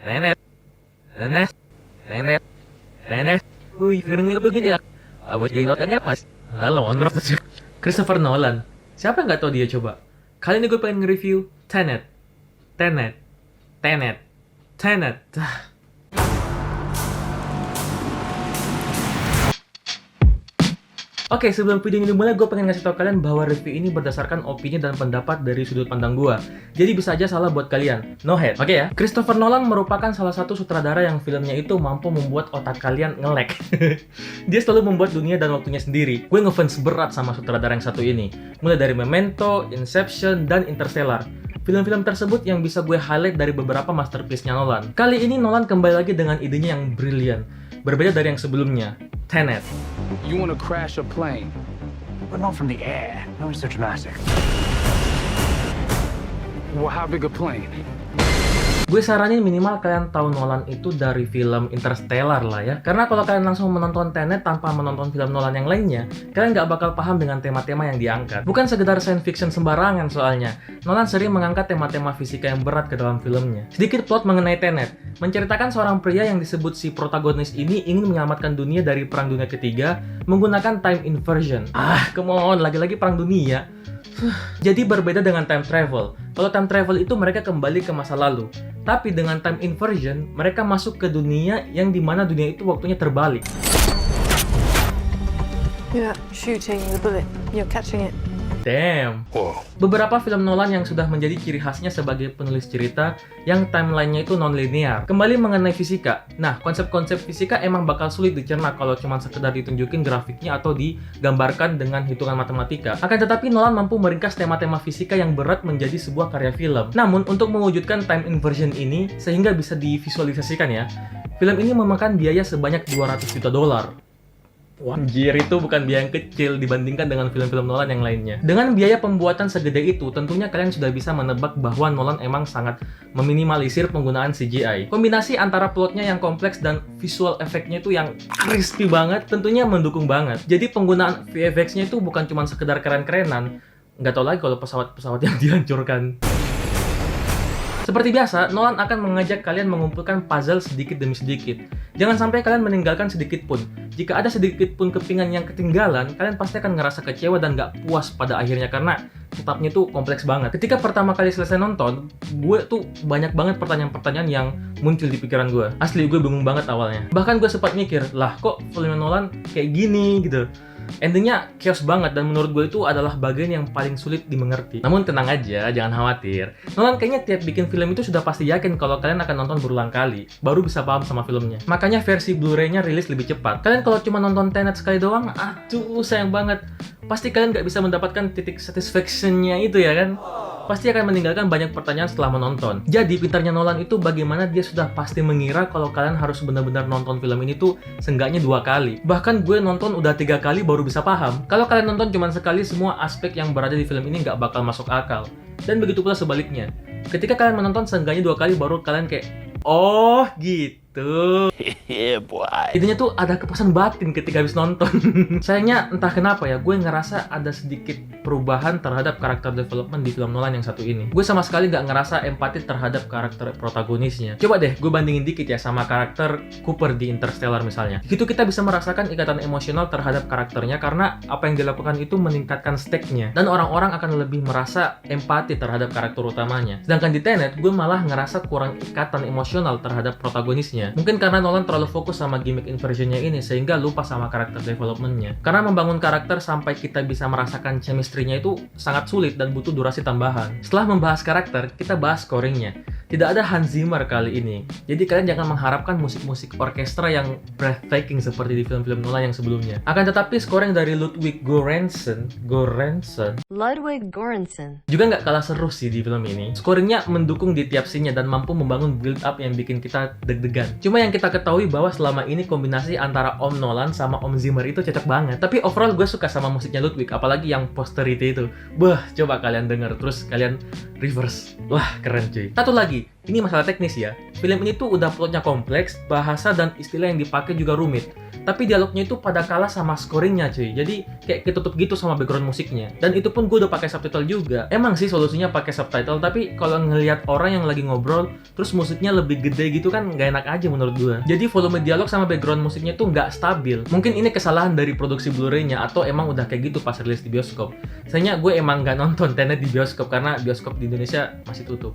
Nenet, nenet, nenet, nenet. Uy, film nga begini ya. Abot jadi notanya pas. Halo, menurut Christopher Nolan. Siapa yang nggak tahu dia coba? Kali ini gue pengen nge-review Tenet. Tenet. Tenet. Tenet. Oke, sebelum video ini dimulai, gue pengen ngasih tau kalian bahwa review ini berdasarkan opini dan pendapat dari sudut pandang gue. Jadi bisa aja salah buat kalian. No hate. Oke ya. Christopher Nolan merupakan salah satu sutradara yang filmnya itu mampu membuat otak kalian nge-lag. Dia selalu membuat dunia dan waktunya sendiri. Gue ngefans berat sama sutradara yang satu ini. Mulai dari Memento, Inception, dan Interstellar. Film-film tersebut yang bisa gue highlight dari beberapa masterpiece-nya Nolan. Kali ini Nolan kembali lagi dengan idenya yang brilian. Berbeda dari yang sebelumnya, Tenet. You want to crash a plane, but not from the air. No, it's so dramatic. Well, how big a plane? Gue saranin minimal kalian tahu Nolan itu dari film Interstellar lah ya. Karena kalau kalian langsung menonton Tenet tanpa menonton film Nolan yang lainnya, kalian nggak bakal paham dengan tema-tema yang diangkat. Bukan sekedar science fiction sembarangan soalnya. Nolan sering mengangkat tema-tema fisika yang berat ke dalam filmnya. Sedikit plot mengenai Tenet. Menceritakan seorang pria yang disebut si protagonis ini ingin menyelamatkan dunia dari Perang Dunia Ketiga menggunakan time inversion. Come on, lagi-lagi Perang Dunia. Jadi berbeda dengan time travel. Kalau time travel itu mereka kembali ke masa lalu. Tapi dengan time inversion, mereka masuk ke dunia yang dimana dunia itu waktunya terbalik. You're not shooting the bullet, you're catching it. Damn. Whoa. Beberapa film Nolan yang sudah menjadi ciri khasnya sebagai penulis cerita yang timelinenya itu non-linear. Kembali mengenai fisika. Nah, konsep-konsep fisika emang bakal sulit dicerna kalau cuma sekedar ditunjukin grafiknya atau digambarkan dengan hitungan matematika. Akan tetapi Nolan mampu meringkas tema-tema fisika yang berat menjadi sebuah karya film. Namun, untuk mewujudkan time inversion ini sehingga bisa divisualisasikan ya, film ini memakan biaya sebanyak $200 juta. Anjir, itu bukan biaya yang kecil dibandingkan dengan film-film Nolan yang lainnya. Dengan biaya pembuatan segede itu, tentunya kalian sudah bisa menebak bahwa Nolan emang sangat meminimalisir penggunaan CGI. Kombinasi antara plotnya yang kompleks dan visual efeknya itu yang crispy banget, tentunya mendukung banget. Jadi penggunaan VFX-nya itu bukan cuma sekedar keren-kerenan. Nggak tahu lagi kalau pesawat-pesawat yang dihancurkan. Seperti biasa, Nolan akan mengajak kalian mengumpulkan puzzle sedikit demi sedikit. Jangan sampai kalian meninggalkan sedikit pun. Jika ada sedikit pun kepingan yang ketinggalan, kalian pasti akan ngerasa kecewa dan gak puas pada akhirnya karena setupnya tuh kompleks banget. Ketika pertama kali selesai nonton, gue tuh banyak banget pertanyaan-pertanyaan yang muncul di pikiran gue. Asli, gue bingung banget awalnya. Bahkan gue sempat mikir, lah kok film Nolan kayak gini gitu. Endingnya chaos banget dan menurut gue itu adalah bagian yang paling sulit dimengerti. Namun tenang aja, jangan khawatir. Nolan kayaknya tiap bikin film itu sudah pasti yakin kalau kalian akan nonton berulang kali, baru bisa paham sama filmnya. Makanya versi Blu-ray-nya rilis lebih cepat. Kalian kalau cuma nonton Tenet sekali doang, aduh sayang banget. Pasti kalian nggak bisa mendapatkan titik satisfaction-nya itu ya kan? Pasti akan meninggalkan banyak pertanyaan setelah menonton. Jadi pintarnya Nolan itu bagaimana dia sudah pasti mengira kalau kalian harus benar-benar nonton film ini tuh seenggaknya 2 kali. Bahkan gue nonton udah 3 kali baru bisa paham. Kalau kalian nonton cuma sekali, semua aspek yang berada di film ini nggak bakal masuk akal. Dan begitu pula sebaliknya. Ketika kalian menonton seenggaknya 2 kali baru kalian kayak, oh gitu. Yeah, boy. Intinya tuh ada kepuasan batin ketika habis nonton. Sayangnya entah kenapa ya, gue ngerasa ada sedikit perubahan terhadap karakter development di film Nolan yang satu ini. Gue sama sekali nggak ngerasa empati terhadap karakter protagonisnya. Coba deh gue bandingin dikit ya sama karakter Cooper di Interstellar misalnya. Gitu kita bisa merasakan ikatan emosional terhadap karakternya karena apa yang dilakukan itu meningkatkan stake-nya. Dan orang-orang akan lebih merasa empati terhadap karakter utamanya. Sedangkan di Tenet, gue malah ngerasa kurang ikatan emosional terhadap protagonisnya. Mungkin karena Nolan terlalu fokus sama gimmick inversionnya ini sehingga lupa sama karakter developmentnya. Karena membangun karakter sampai kita bisa merasakan chemistry-nya itu sangat sulit dan butuh durasi tambahan. Setelah membahas karakter, kita bahas scoring-nya. Tidak ada Hans Zimmer kali ini. Jadi kalian jangan mengharapkan musik-musik orkestra yang breathtaking seperti di film-film Nolan yang sebelumnya. Akan tetapi scoring dari Ludwig Göransson juga nggak kalah seru sih di film ini. Scoringnya mendukung di tiap scene-nya dan mampu membangun build up yang bikin kita deg-degan. Cuma yang kita ketahui bahwa selama ini kombinasi antara Om Nolan sama Om Zimmer itu cocok banget. Tapi overall gue suka sama musiknya Ludwig, apalagi yang Posterity itu. Coba kalian denger terus kalian reverse. Wah, keren cuy. Satu lagi, Ini masalah teknis ya. Film ini tuh udah plotnya kompleks, bahasa dan istilah yang dipakai juga rumit. Tapi dialognya itu pada kalah sama scoringnya cuy. Jadi kayak ketutup gitu sama background musiknya. Dan itu pun gue udah pakai subtitle juga. Emang sih solusinya pakai subtitle, tapi kalau ngelihat orang yang lagi ngobrol, terus musiknya lebih gede gitu kan nggak enak aja menurut gue. Jadi volume dialog sama background musiknya tuh nggak stabil. Mungkin ini kesalahan dari produksi Blu-ray-nya atau emang udah kayak gitu pas rilis di bioskop. Sayangnya gue emang nggak nonton Tenet di bioskop karena bioskop di Indonesia masih tutup.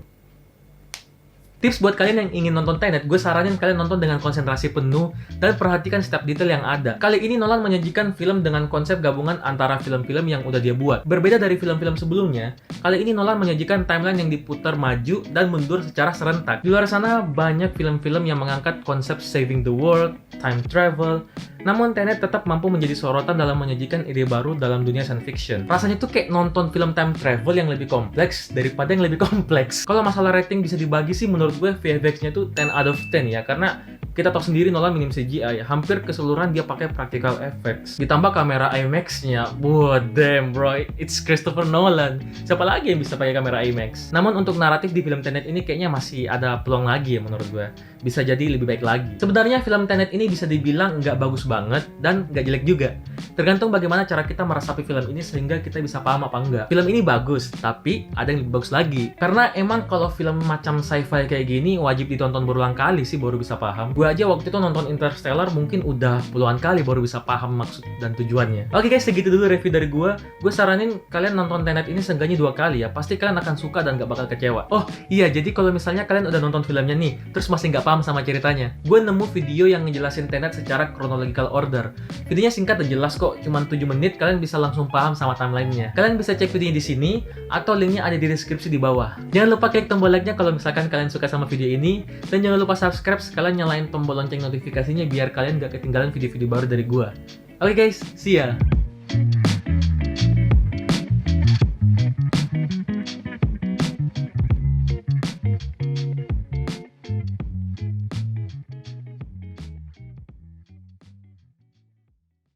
Tips buat kalian yang ingin nonton Tenet, gue saranin kalian nonton dengan konsentrasi penuh dan perhatikan setiap detail yang ada. Kali ini Nolan menyajikan film dengan konsep gabungan antara film-film yang udah dia buat. Berbeda dari film-film sebelumnya, kali ini Nolan menyajikan timeline yang diputar maju dan mundur secara serentak. Di luar sana banyak film-film yang mengangkat konsep saving the world, time travel, namun Tenet tetap mampu menjadi sorotan dalam menyajikan ide baru dalam dunia science fiction. Rasanya tuh kayak nonton film time travel yang lebih kompleks daripada yang lebih kompleks. Kalau masalah rating bisa dibagi sih menurut gue VFX-nya tuh 10 out of 10 ya, karena kita tahu sendiri Nolan minim CGI, hampir keseluruhan dia pakai practical effects. Ditambah kamera IMAX-nya, wah damn bro, it's Christopher Nolan. Siapa lagi yang bisa pakai kamera IMAX? Namun untuk naratif di film Tenet ini kayaknya masih ada peluang lagi ya menurut gue. Bisa jadi lebih baik lagi. Sebenarnya film Tenet ini bisa dibilang nggak bagus banget dan nggak jelek juga. Tergantung bagaimana cara kita meresapi film ini sehingga kita bisa paham apa enggak. Film ini bagus, tapi ada yang lebih bagus lagi. Karena emang kalau film macam sci-fi kayak gini wajib ditonton berulang kali sih baru bisa paham. Gue aja waktu itu nonton Interstellar mungkin udah puluhan kali baru bisa paham maksud dan tujuannya. Oke guys, segitu dulu review dari gue. Gue saranin kalian nonton Tenet ini seenggaknya 2 kali ya. Pasti kalian akan suka dan gak bakal kecewa. Oh iya, jadi kalau misalnya kalian udah nonton filmnya nih, terus masih gak paham sama ceritanya, gue nemu video yang ngejelasin Tenet secara chronological order. Videonya singkat dan jelas kok, cuman 7 menit kalian bisa langsung paham sama timelinenya. Kalian bisa cek videonya di sini atau linknya ada di deskripsi di bawah. Jangan lupa klik tombol like-nya kalau misalkan kalian suka sama video ini, dan jangan lupa subscribe sekalian nyalain tombol lonceng notifikasinya biar kalian gak ketinggalan video-video baru dari gua. Oke guys, see ya!